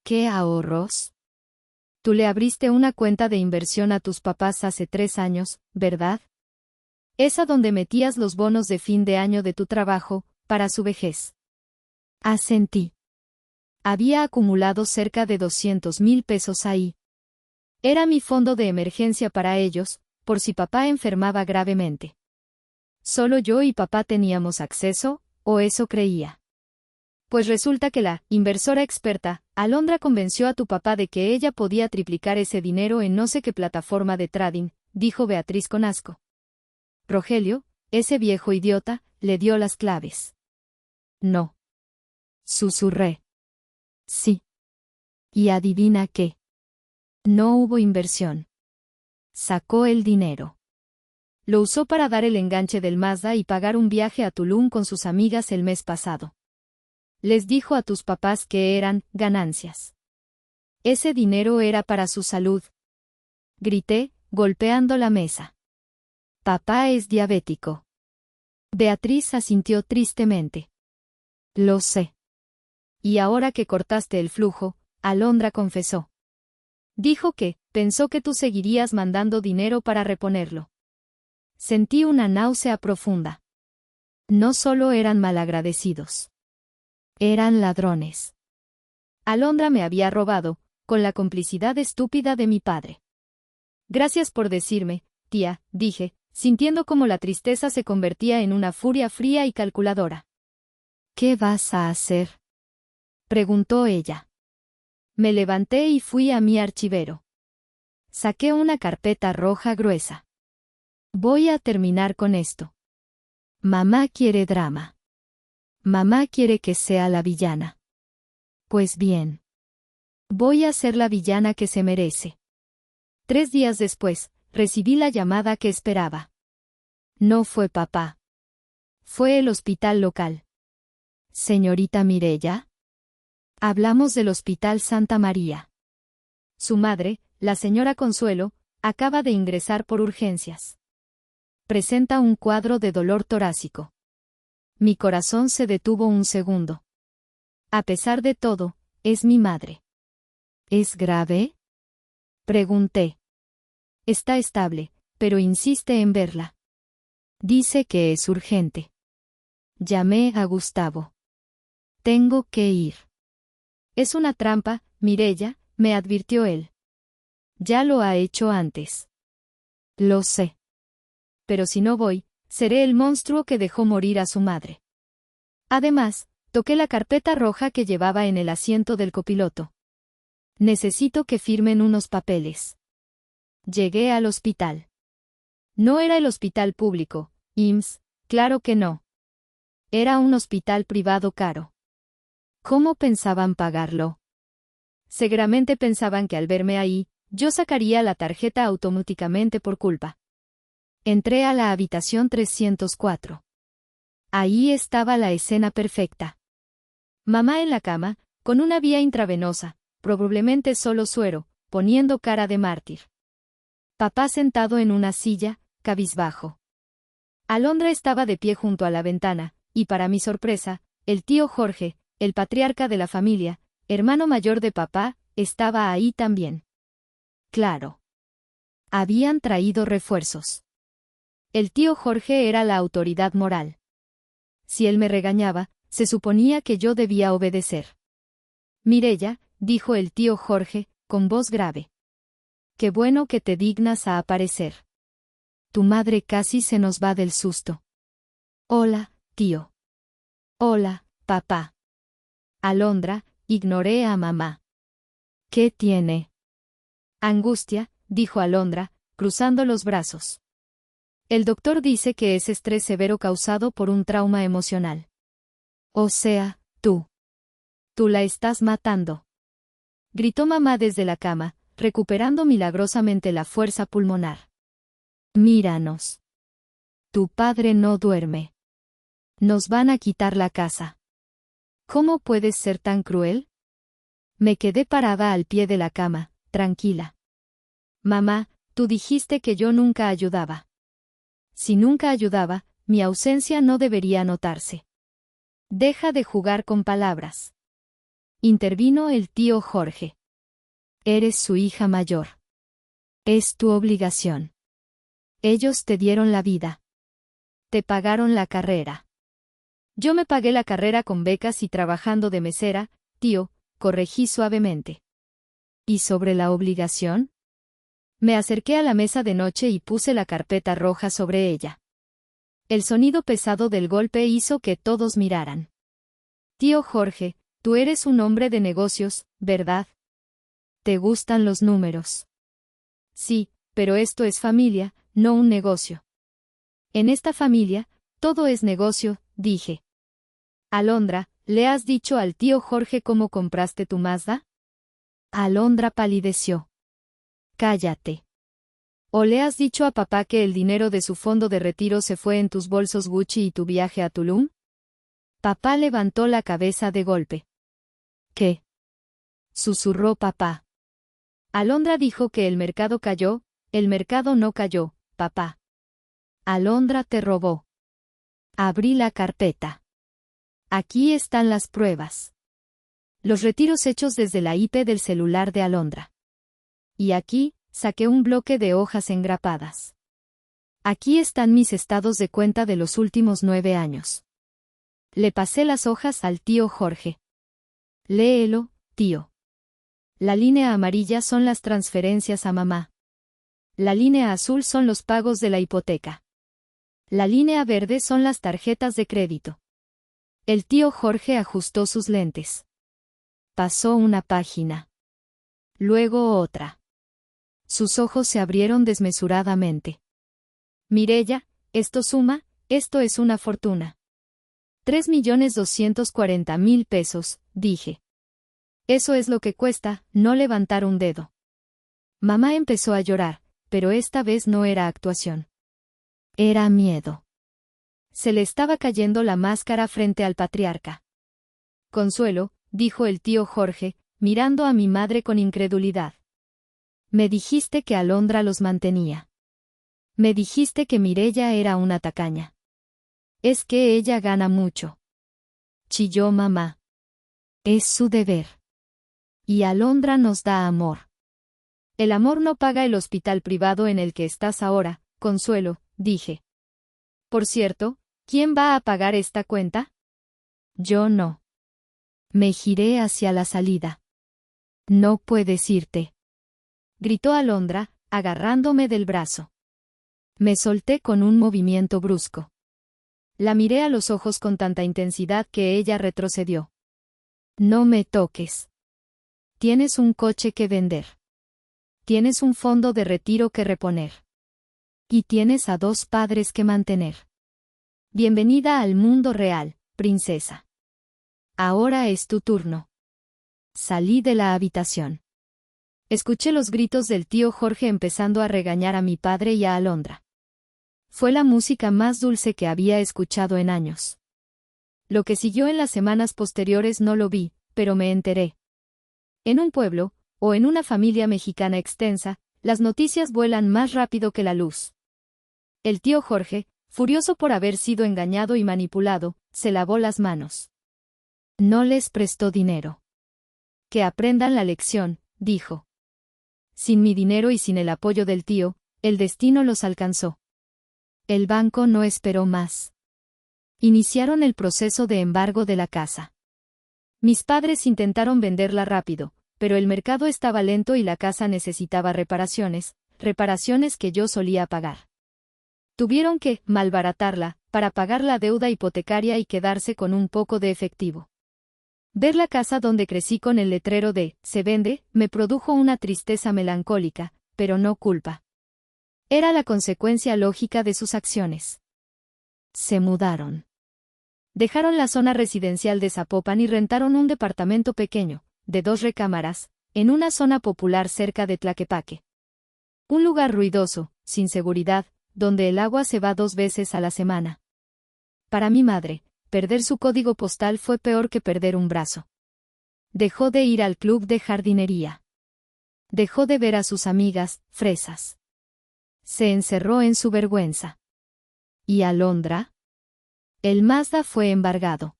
A: ¿Qué ahorros? Tú le abriste una cuenta de inversión a tus papás hace 3 años, ¿verdad? Esa donde metías los bonos de fin de año de tu trabajo, para su vejez. Asentí. Había acumulado cerca de 200,000 pesos ahí. Era mi fondo de emergencia para ellos, por si papá enfermaba gravemente. Solo yo y papá teníamos acceso, o eso creía. Pues resulta que la inversora experta, Alondra, convenció a tu papá de que ella podía triplicar ese dinero en no sé qué plataforma de trading, dijo Beatriz con asco. Rogelio, ese viejo idiota, le dio las claves. No. Susurré. Sí. ¿Y adivina qué? No hubo inversión. Sacó el dinero. Lo usó para dar el enganche del Mazda y pagar un viaje a Tulum con sus amigas el mes pasado. Les dijo a tus papás que eran ganancias. Ese dinero era para su salud. Grité, golpeando la mesa. Papá es diabético. Beatriz asintió tristemente. Lo sé. Y ahora que cortaste el flujo, Alondra confesó. Dijo que, pensó que tú seguirías mandando dinero para reponerlo. Sentí una náusea profunda. No solo eran malagradecidos. Eran ladrones. Alondra me había robado, con la complicidad estúpida de mi padre. Gracias por decirme, tía, dije, sintiendo como la tristeza se convertía en una furia fría y calculadora. ¿Qué vas a hacer? Preguntó ella. Me levanté y fui a mi archivero. Saqué una carpeta roja gruesa. Voy a terminar con esto. Mamá quiere drama. Mamá quiere que sea la villana. Pues bien. Voy a ser la villana que se merece. 3 días después, recibí la llamada que esperaba. No fue papá. Fue el hospital local. Señorita Mireya. Hablamos del Hospital Santa María. Su madre, la señora Consuelo, acaba de ingresar por urgencias. Presenta un cuadro de dolor torácico. Mi corazón se detuvo un segundo. A pesar de todo, es mi madre. ¿Es grave? Pregunté. Está estable, pero insiste en verla. Dice que es urgente. Llamé a Gustavo. Tengo que ir. Es una trampa, Mireya, me advirtió él. Ya lo ha hecho antes. Lo sé. Pero si no voy, seré el monstruo que dejó morir a su madre. Además, toqué la carpeta roja que llevaba en el asiento del copiloto. Necesito que firmen unos papeles. Llegué al hospital. No era el hospital público, IMSS, claro que no. Era un hospital privado caro. ¿Cómo pensaban pagarlo? Seguramente pensaban que al verme ahí, yo sacaría la tarjeta automáticamente por culpa. Entré a la habitación 304. Ahí estaba la escena perfecta. Mamá en la cama, con una vía intravenosa, probablemente solo suero, poniendo cara de mártir. Papá sentado en una silla, cabizbajo. Alondra estaba de pie junto a la ventana, y para mi sorpresa, el tío Jorge, el patriarca de la familia, hermano mayor de papá, estaba ahí también. Claro. Habían traído refuerzos. El tío Jorge era la autoridad moral. Si él me regañaba, se suponía que yo debía obedecer. Mireya, dijo el tío Jorge, con voz grave. Qué bueno que te dignas a aparecer. Tu madre casi se nos va del susto. Hola, tío. Hola, papá. Alondra, ignoré a mamá. ¿Qué tiene? Angustia, dijo Alondra, cruzando los brazos. El doctor dice que es estrés severo causado por un trauma emocional. O sea, tú. Tú la estás matando. Gritó mamá desde la cama, recuperando milagrosamente la fuerza pulmonar. Míranos. Tu padre no duerme. Nos van a quitar la casa. ¿Cómo puedes ser tan cruel? Me quedé parada al pie de la cama, tranquila. Mamá, tú dijiste que yo nunca ayudaba. Si nunca ayudaba, mi ausencia no debería notarse. Deja de jugar con palabras. Intervino el tío Jorge. Eres su hija mayor. Es tu obligación. Ellos te dieron la vida. Te pagaron la carrera. Yo me pagué la carrera con becas y trabajando de mesera, tío, corregí suavemente. ¿Y sobre la obligación? Me acerqué a la mesa de noche y puse la carpeta roja sobre ella. El sonido pesado del golpe hizo que todos miraran. Tío Jorge, tú eres un hombre de negocios, ¿verdad? ¿Te gustan los números? Sí, pero esto es familia, no un negocio. En esta familia, todo es negocio, dije. Alondra, ¿le has dicho al tío Jorge cómo compraste tu Mazda? Alondra palideció. Cállate. ¿O le has dicho a papá que el dinero de su fondo de retiro se fue en tus bolsos Gucci y tu viaje a Tulum? Papá levantó la cabeza de golpe. ¿Qué? Susurró papá. Alondra dijo que el mercado cayó, el mercado no cayó, papá. Alondra te robó. Abrí la carpeta. Aquí están las pruebas. Los retiros hechos desde la IP del celular de Alondra. Y aquí, saqué un bloque de hojas engrapadas. Aquí están mis estados de cuenta de los últimos 9 años. Le pasé las hojas al tío Jorge. Léelo, tío. La línea amarilla son las transferencias a mamá. La línea azul son los pagos de la hipoteca. La línea verde son las tarjetas de crédito. El tío Jorge ajustó sus lentes. Pasó una página. Luego otra. Sus ojos se abrieron desmesuradamente. Mireya, esto suma, esto es una fortuna. 3.240.000 pesos, dije. Eso es lo que cuesta, no levantar un dedo. Mamá empezó a llorar, pero esta vez no era actuación. Era miedo. Se le estaba cayendo la máscara frente al patriarca. Consuelo, dijo el tío Jorge, mirando a mi madre con incredulidad. Me dijiste que Alondra los mantenía. Me dijiste que Mireya era una tacaña. Es que ella gana mucho. Chilló mamá. Es su deber. Y Alondra nos da amor. El amor no paga el hospital privado en el que estás ahora, Consuelo, dije. Por cierto, ¿quién va a pagar esta cuenta? Yo no. Me giré hacia la salida. No puedes irte. Gritó Alondra, agarrándome del brazo. Me solté con un movimiento brusco. La miré a los ojos con tanta intensidad que ella retrocedió. No me toques. Tienes un coche que vender. Tienes un fondo de retiro que reponer. Y tienes a 2 padres que mantener. Bienvenida al mundo real, princesa. Ahora es tu turno. Salí de la habitación. Escuché los gritos del tío Jorge empezando a regañar a mi padre y a Alondra. Fue la música más dulce que había escuchado en años. Lo que siguió en las semanas posteriores no lo vi, pero me enteré. En un pueblo, o en una familia mexicana extensa, las noticias vuelan más rápido que la luz. El tío Jorge, furioso por haber sido engañado y manipulado, se lavó las manos. No les prestó dinero. Que aprendan la lección, dijo. Sin mi dinero y sin el apoyo del tío, el destino los alcanzó. El banco no esperó más. Iniciaron el proceso de embargo de la casa. Mis padres intentaron venderla rápido, pero el mercado estaba lento y la casa necesitaba reparaciones que yo solía pagar. Tuvieron que malbaratarla para pagar la deuda hipotecaria y quedarse con un poco de efectivo. Ver la casa donde crecí con el letrero de "se vende" me produjo una tristeza melancólica, pero no culpa. Era la consecuencia lógica de sus acciones. Se mudaron. Dejaron la zona residencial de Zapopan y rentaron un departamento pequeño, de 2 recámaras, en una zona popular cerca de Tlaquepaque. Un lugar ruidoso, sin seguridad, donde el agua se va 2 veces a la semana. Para mi madre, perder su código postal fue peor que perder un brazo. Dejó de ir al club de jardinería. Dejó de ver a sus amigas, fresas. Se encerró en su vergüenza. ¿Y Alondra? El Mazda fue embargado.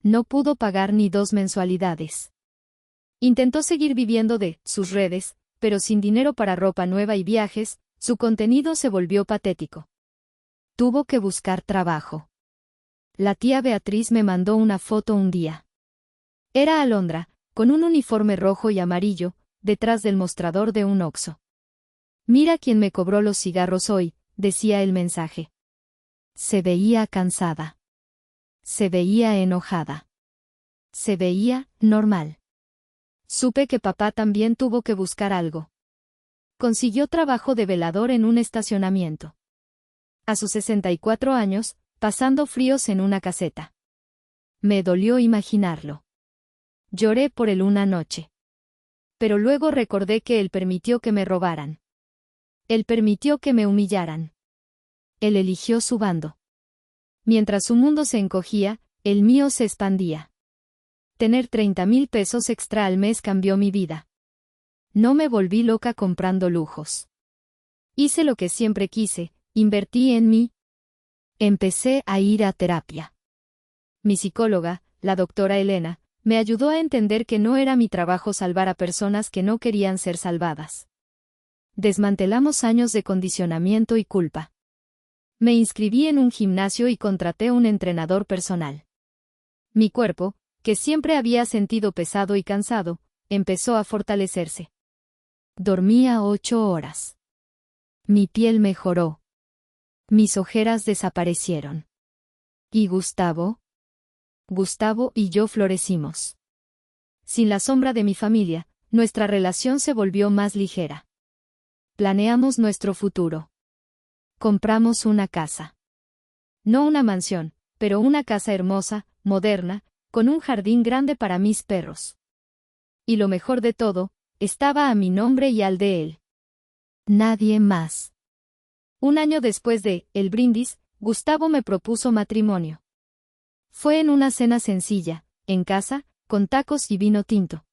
A: No pudo pagar ni 2 mensualidades. Intentó seguir viviendo de sus redes, pero sin dinero para ropa nueva y viajes, su contenido se volvió patético. Tuvo que buscar trabajo. La tía Beatriz me mandó una foto un día. Era Alondra, con un uniforme rojo y amarillo, detrás del mostrador de un Oxxo. Mira quién me cobró los cigarros hoy, decía el mensaje. Se veía cansada. Se veía enojada. Se veía normal. Supe que papá también tuvo que buscar algo. Consiguió trabajo de velador en un estacionamiento. A sus 64 años, pasando fríos en una caseta. Me dolió imaginarlo. Lloré por él una noche. Pero luego recordé que él permitió que me robaran. Él permitió que me humillaran. Él eligió su bando. Mientras su mundo se encogía, el mío se expandía. Tener 30,000 pesos extra al mes cambió mi vida. No me volví loca comprando lujos. Hice lo que siempre quise, invertí en mí. Empecé a ir a terapia. Mi psicóloga, la doctora Elena, me ayudó a entender que no era mi trabajo salvar a personas que no querían ser salvadas. Desmantelamos años de condicionamiento y culpa. Me inscribí en un gimnasio y contraté un entrenador personal. Mi cuerpo, que siempre había sentido pesado y cansado, empezó a fortalecerse. Dormía 8 horas. Mi piel mejoró. Mis ojeras desaparecieron. ¿Y Gustavo? Gustavo y yo florecimos. Sin la sombra de mi familia, nuestra relación se volvió más ligera. Planeamos nuestro futuro. Compramos una casa. No una mansión, pero una casa hermosa, moderna, con un jardín grande para mis perros. Y lo mejor de todo, estaba a mi nombre y al de él. Nadie más. Un año después de el brindis, Gustavo me propuso matrimonio. Fue en una cena sencilla, en casa, con tacos y vino tinto.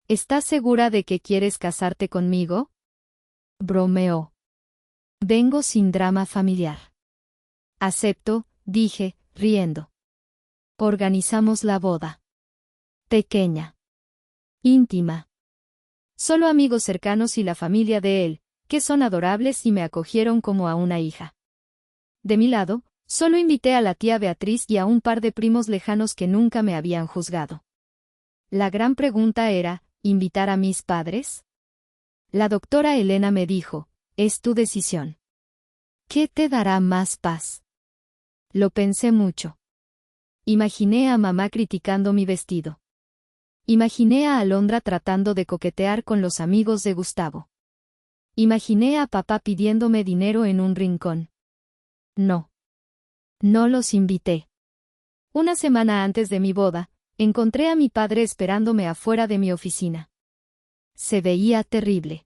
A: ¿Estás segura de que quieres casarte conmigo? Bromeó. Vengo sin drama familiar. Acepto, dije, riendo. Organizamos la boda. Pequeña. Íntima. Solo amigos cercanos y la familia de él, que son adorables y me acogieron como a una hija. De mi lado, solo invité a la tía Beatriz y a un par de primos lejanos que nunca me habían juzgado. La gran pregunta era, ¿invitar a mis padres? La doctora Elena me dijo, es tu decisión. ¿Qué te dará más paz? Lo pensé mucho. Imaginé a mamá criticando mi vestido. Imaginé a Alondra tratando de coquetear con los amigos de Gustavo. Imaginé a papá pidiéndome dinero en un rincón. No. No los invité. Una semana antes de mi boda, encontré a mi padre esperándome afuera de mi oficina. Se veía terrible.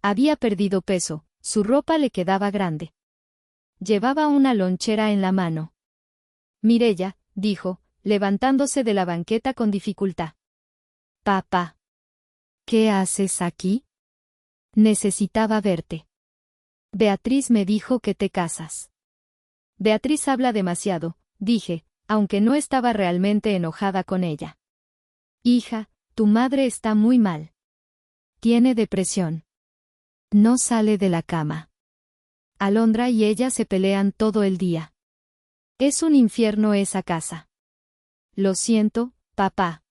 A: Había perdido peso, su ropa le quedaba grande. Llevaba una lonchera en la mano. Mireya, dijo, levantándose de la banqueta con dificultad. Papá. ¿Qué haces aquí? Necesitaba verte. Beatriz me dijo que te casas. Beatriz habla demasiado, dije, aunque no estaba realmente enojada con ella. Hija, tu madre está muy mal. Tiene depresión. No sale de la cama. Alondra y ella se pelean todo el día. Es un infierno esa casa. Lo siento, papá.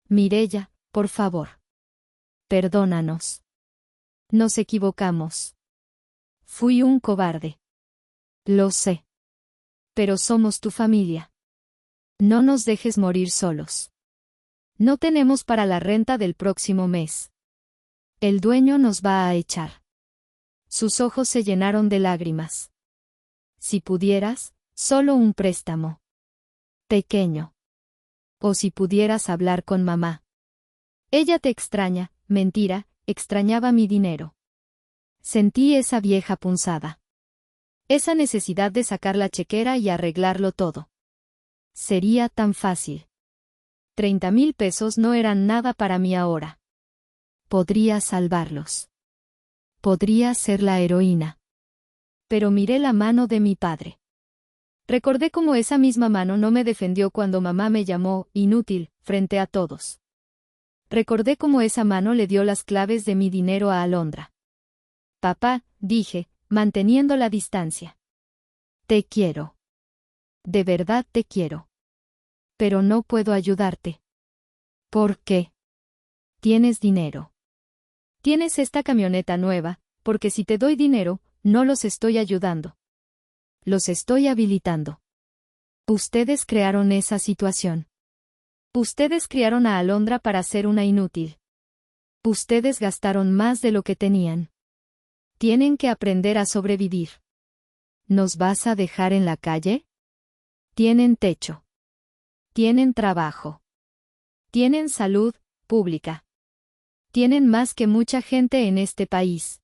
A: Mireya, por favor. Perdónanos. Nos equivocamos. Fui un cobarde. Lo sé. Pero somos tu familia. No nos dejes morir solos. No tenemos para la renta del próximo mes. El dueño nos va a echar. Sus ojos se llenaron de lágrimas. Si pudieras, solo un préstamo. Pequeño. O si pudieras hablar con mamá. Ella te extraña, mentira, extrañaba mi dinero. Sentí esa vieja punzada. Esa necesidad de sacar la chequera y arreglarlo todo. Sería tan fácil. 30,000 pesos no eran nada para mí ahora. Podría salvarlos. Podría ser la heroína. Pero miré la mano de mi padre. Recordé cómo esa misma mano no me defendió cuando mamá me llamó inútil frente a todos. Recordé cómo esa mano le dio las claves de mi dinero a Alondra. Papá, dije, manteniendo la distancia. Te quiero. De verdad te quiero. Pero no puedo ayudarte. ¿Por qué? Tienes dinero. Tienes esta camioneta nueva, porque si te doy dinero, no los estoy ayudando. Los estoy habilitando. Ustedes crearon esa situación. Ustedes criaron a Alondra para ser una inútil. Ustedes gastaron más de lo que tenían. Tienen que aprender a sobrevivir. ¿Nos vas a dejar en la calle? Tienen techo. Tienen trabajo. Tienen salud pública. Tienen más que mucha gente en este país.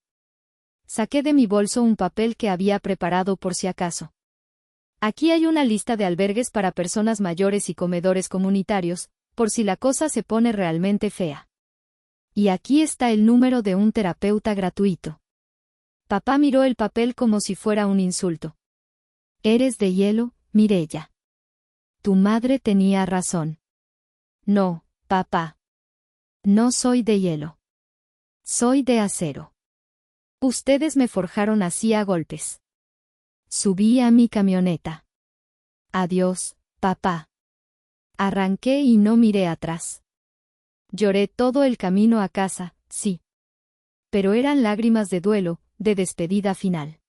A: Saqué de mi bolso un papel que había preparado por si acaso. Aquí hay una lista de albergues para personas mayores y comedores comunitarios, por si la cosa se pone realmente fea. Y aquí está el número de un terapeuta gratuito. Papá miró el papel como si fuera un insulto. Eres de hielo, Mireya. Tu madre tenía razón. No, papá. No soy de hielo. Soy de acero. Ustedes me forjaron así a golpes. Subí a mi camioneta. Adiós, papá. Arranqué y no miré atrás. Lloré todo el camino a casa, sí. Pero eran lágrimas de duelo, de despedida final.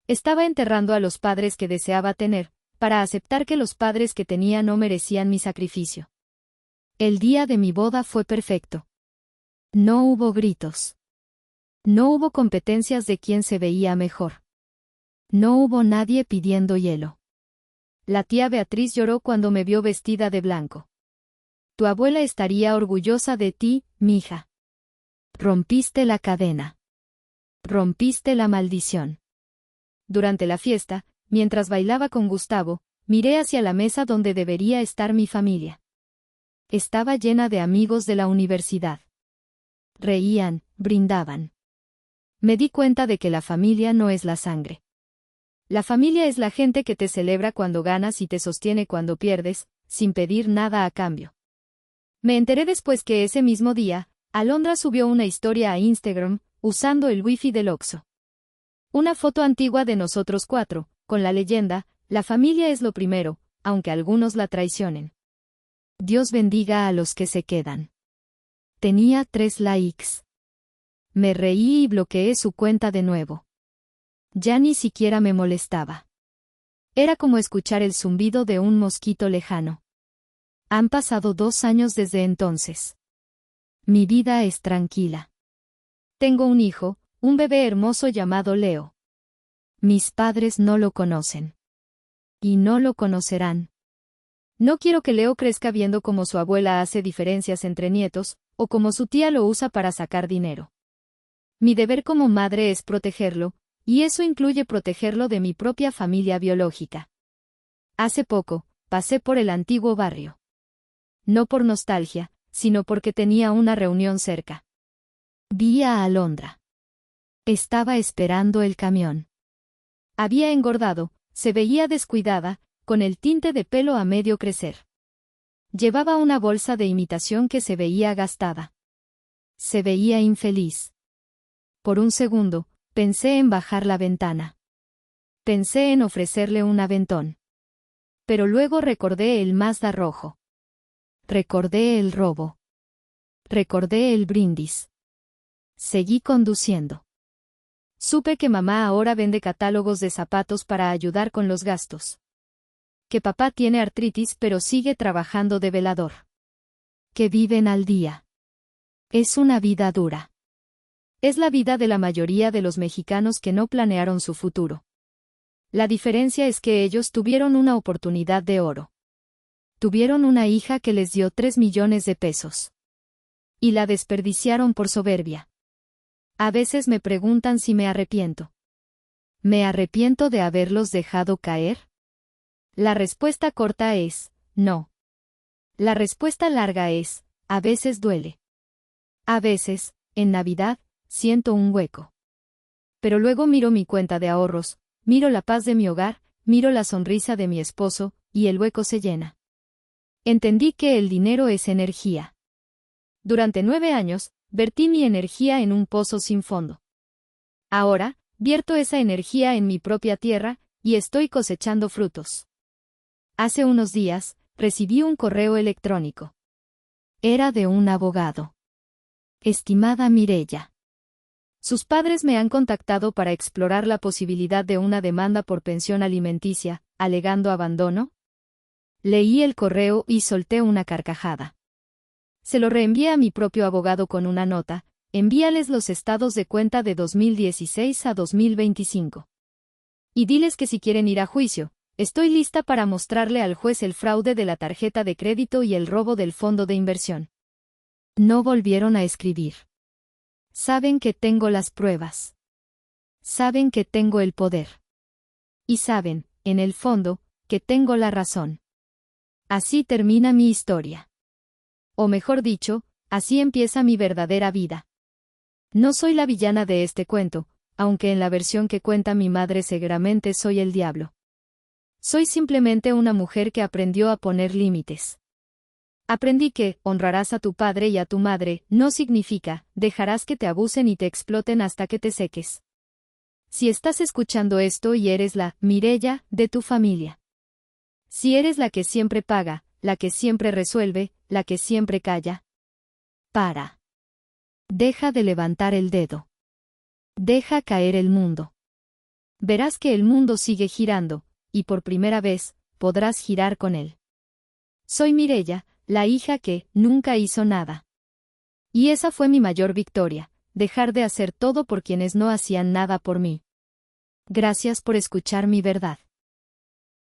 A: Estaba enterrando a los padres que deseaba tener, para aceptar que los padres que tenía no merecían mi sacrificio. El día de mi boda fue perfecto. No hubo gritos. No hubo competencias de quién se veía mejor. No hubo nadie pidiendo hielo. La tía Beatriz lloró cuando me vio vestida de blanco. Tu abuela estaría orgullosa de ti, mija. Rompiste la cadena. Rompiste la maldición. Durante la fiesta, mientras bailaba con Gustavo, miré hacia la mesa donde debería estar mi familia. Estaba llena de amigos de la universidad. Reían, brindaban. Me di cuenta de que la familia no es la sangre. La familia es la gente que te celebra cuando ganas y te sostiene cuando pierdes, sin pedir nada a cambio. Me enteré después que ese mismo día, Alondra subió una historia a Instagram, usando el wifi del Oxxo. Una foto antigua de nosotros 4, con la leyenda, la familia es lo primero, aunque algunos la traicionen. Dios bendiga a los que se quedan. Tenía 3 likes. Me reí y bloqueé su cuenta de nuevo. Ya ni siquiera me molestaba. Era como escuchar el zumbido de un mosquito lejano. Han pasado 2 años desde entonces. Mi vida es tranquila. Tengo un hijo, un bebé hermoso llamado Leo. Mis padres no lo conocen. Y no lo conocerán. No quiero que Leo crezca viendo cómo su abuela hace diferencias entre nietos, o cómo su tía lo usa para sacar dinero. Mi deber como madre es protegerlo, y eso incluye protegerlo de mi propia familia biológica. Hace poco, pasé por el antiguo barrio. No por nostalgia, sino porque tenía una reunión cerca. Vi a Alondra. Estaba esperando el camión. Había engordado, se veía descuidada, con el tinte de pelo a medio crecer. Llevaba una bolsa de imitación que se veía gastada. Se veía infeliz. Por un segundo, pensé en bajar la ventana. Pensé en ofrecerle un aventón. Pero luego recordé el Mazda rojo. Recordé el robo. Recordé el brindis. Seguí conduciendo. Supe que mamá ahora vende catálogos de zapatos para ayudar con los gastos. Que papá tiene artritis pero sigue trabajando de velador. Que viven al día. Es una vida dura. Es la vida de la mayoría de los mexicanos que no planearon su futuro. La diferencia es que ellos tuvieron una oportunidad de oro. Tuvieron una hija que les dio 3 millones de pesos. Y la desperdiciaron por soberbia. A veces me preguntan si me arrepiento. ¿Me arrepiento de haberlos dejado caer? La respuesta corta es, no. La respuesta larga es, a veces duele. A veces, en Navidad, siento un hueco. Pero luego miro mi cuenta de ahorros, miro la paz de mi hogar, miro la sonrisa de mi esposo, y el hueco se llena. Entendí que el dinero es energía. Durante 9 años, vertí mi energía en un pozo sin fondo. Ahora, vierto esa energía en mi propia tierra, y estoy cosechando frutos. Hace unos días, recibí un correo electrónico. Era de un abogado. Estimada Mireya. Sus padres me han contactado para explorar la posibilidad de una demanda por pensión alimenticia, alegando abandono. Leí el correo y solté una carcajada. Se lo reenvié a mi propio abogado con una nota: envíales los estados de cuenta de 2016 a 2025. Y diles que si quieren ir a juicio, estoy lista para mostrarle al juez el fraude de la tarjeta de crédito y el robo del fondo de inversión. No volvieron a escribir. Saben que tengo las pruebas. Saben que tengo el poder. Y saben, en el fondo, que tengo la razón. Así termina mi historia. O mejor dicho, así empieza mi verdadera vida. No soy la villana de este cuento, aunque en la versión que cuenta mi madre seguramente soy el diablo. Soy simplemente una mujer que aprendió a poner límites. Aprendí que honrarás a tu padre y a tu madre no significa dejarás que te abusen y te exploten hasta que te seques. Si estás escuchando esto y eres la Mireya de tu familia. Si eres la que siempre paga, la que siempre resuelve, la que siempre calla. Para. Deja de levantar el dedo. Deja caer el mundo. Verás que el mundo sigue girando, y por primera vez, podrás girar con él. Soy Mireya, la hija que nunca hizo nada. Y esa fue mi mayor victoria, dejar de hacer todo por quienes no hacían nada por mí. Gracias por escuchar mi verdad.